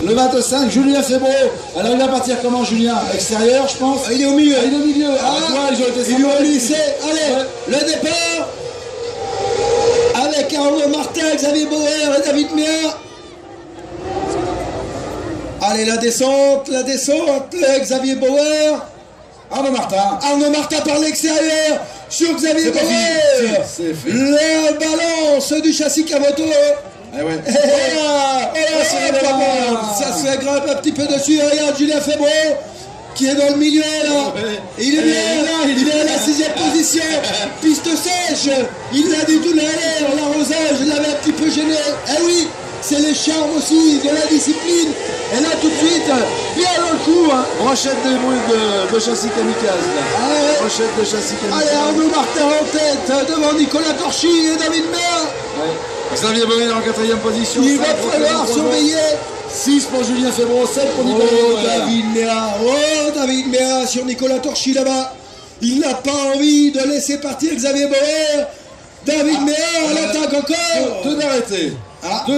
Le 25, Julien Febro. Alors il va partir comment, Julien? Extérieur, je pense. Il est au milieu. Il est au milieu. Il est au lycée. Allez, le départ avec Arnaud Martin, Xavier Bauer et David Méa. Allez, la descente, Xavier Bauer. Arnaud Martin Par l'extérieur sur Xavier Bauer. C'est fait. Le balance du châssis Camoto. Eh ouais. Ça se fait grimper un petit peu dessus. Regarde Julien Febro qui est dans le milieu là. Il est bien, il est à la 6e position. Piste sèche. Il a du tout l'air. L'arrosage l'avait un petit peu gêné. Eh oui, c'est les charmes aussi de la discipline. Et là tout de suite, bien dans le coup. Brochette de châssis kamikaze là. Brochette de châssis kamikaze. Allez, Arnaud Martin en tête devant Nicolas Torchy et David Mer. Xavier Bauer en 4e position. Il va falloir surveiller. 6 pour Julien Febro, 7 pour Nicolas Bauer. David Méa sur Nicolas Torchy là-bas. Il n'a pas envie de laisser partir Xavier Bauer. David Méa à l'attaque encore. Deux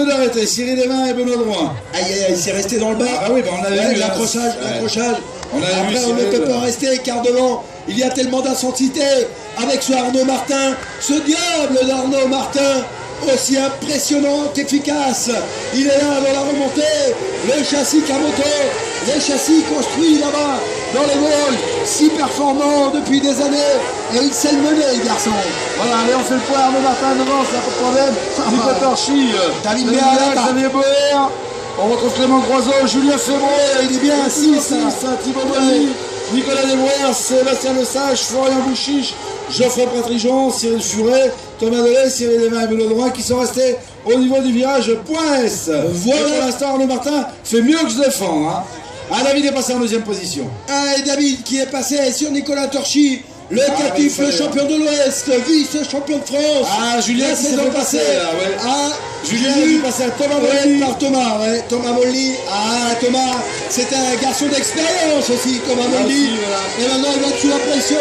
d'arrêté. Cyril Levin et Benoît Drouin. Aïe, il s'est resté dans le bas. Ah oui, on avait vu l'accrochage. On avait Après, vu on ne peut pas rester car devant, il y a tellement d'intensité avec ce Arnaud Martin, ce diable d'Arnaud Martin, aussi impressionnant qu'efficace. Il est là dans la remontée, le châssis Camoto, les châssis construits là-bas dans les Vosges, si performants depuis des années, et il sait le mener, le garçon. Voilà, allez, on fait le point. Arnaud Martin devant, ça pas de problème. Nicolas Torchy, David Méa, Xavier Bauer. On retrouve Clément Croiseau, Julien Febro. Il est bien à 6. Thibaut Bonny, Nicolas Desbrouillères, Sébastien Lesage, Florian Bouchiche, Geoffrey Patrijon, Cyril Furet, Thomas Delay, Cyril Levin et Benoît Drouin qui sont restés au niveau du virage point S. Voilà. Et pour l'instant, Arnaud Martin fait mieux que je défends. David est passé en 2e position. Et David qui est passé sur Nicolas Torchy, le captif, le champion de l'Ouest, vice-champion de France. Julien s'est fait passer. Julien a dû passer à Thomas Molly. Par Thomas, Thomas Molly. Thomas, c'est un garçon d'expérience aussi, Thomas Molly. Et maintenant il va être sous la pression.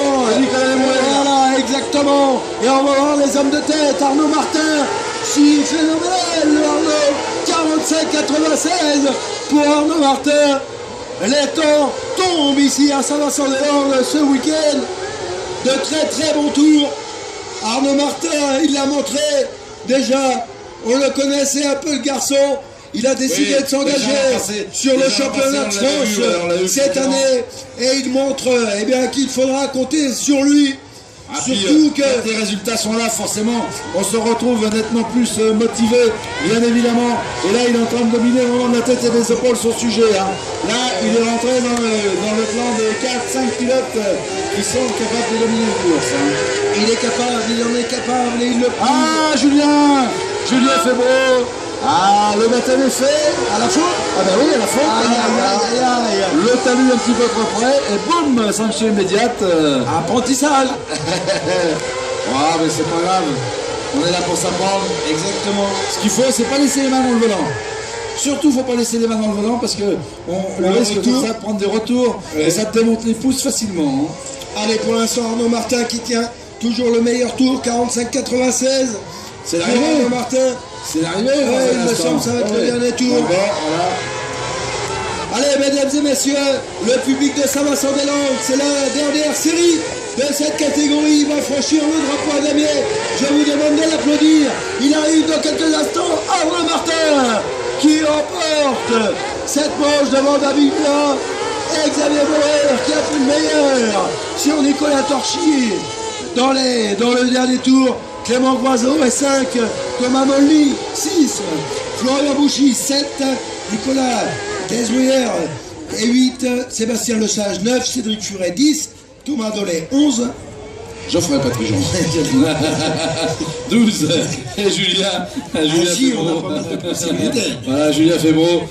Voilà, exactement. Et on va voir les hommes de tête. Arnaud Martin, si phénoménal, Arnaud. 45-96 pour Arnaud Martin. Les temps tombent ici à Saint-Vincent-des-Landes ce week-end. De très bons tours. Arnaud Martin, il l'a montré déjà. On le connaissait un peu, le garçon. Il a décidé de s'engager sur le championnat de France cette année. Et il montre qu'il faudra compter sur lui. Surtout que les résultats sont là, forcément, on se retrouve nettement plus motivé, bien évidemment. Et là, il est en train de dominer vraiment de la tête et des épaules son sujet. Là, il est rentré dans le plan des 4-5 pilotes qui sont capables de dominer une course. Il est capable, il en est capable et il le prouve. Julien Febro. Le baptême est fait. À la faute. Ben oui, à la faute. Le talus un petit peu trop près et boum, sanction immédiate. Apprentissage. Mais c'est pas grave. On est là pour s'apprendre. Exactement. Ce qu'il faut, c'est pas laisser les mains dans le volant. Surtout, faut pas laisser les mains dans le volant parce que on risque comme ça de prendre des retours et ça te démonte les pouces facilement. Allez, pour l'instant, Arnaud Martin qui tient toujours le meilleur tour, 45-96. C'est l'arrivée. Arnaud Martin. C'est l'arrivée. Il me semble que ça va être le dernier tour. Voilà. Allez, mesdames et messieurs, le public de Saint-Vincent-des-Landes, c'est la dernière série de cette catégorie. Il va franchir le drapeau à damier. Je vous demande de l'applaudir. Il arrive dans quelques instants. Arnaud Martin qui remporte cette manche devant David Blanc et Xavier Bauer qui a fait le meilleur sur Nicolas Torchy dans le dernier tour. Clément Croiseau est 5, Thomas Molly 6, Florian Bouchy 7, Nicolas Desbrouillères et 8, Sébastien Lesage 9, Cédric Furet 10, Thomas Delay 11, Geoffrey Patrijon 12 et Julien on n'a pas beaucoup de possibilités. Voilà, Julien Febro.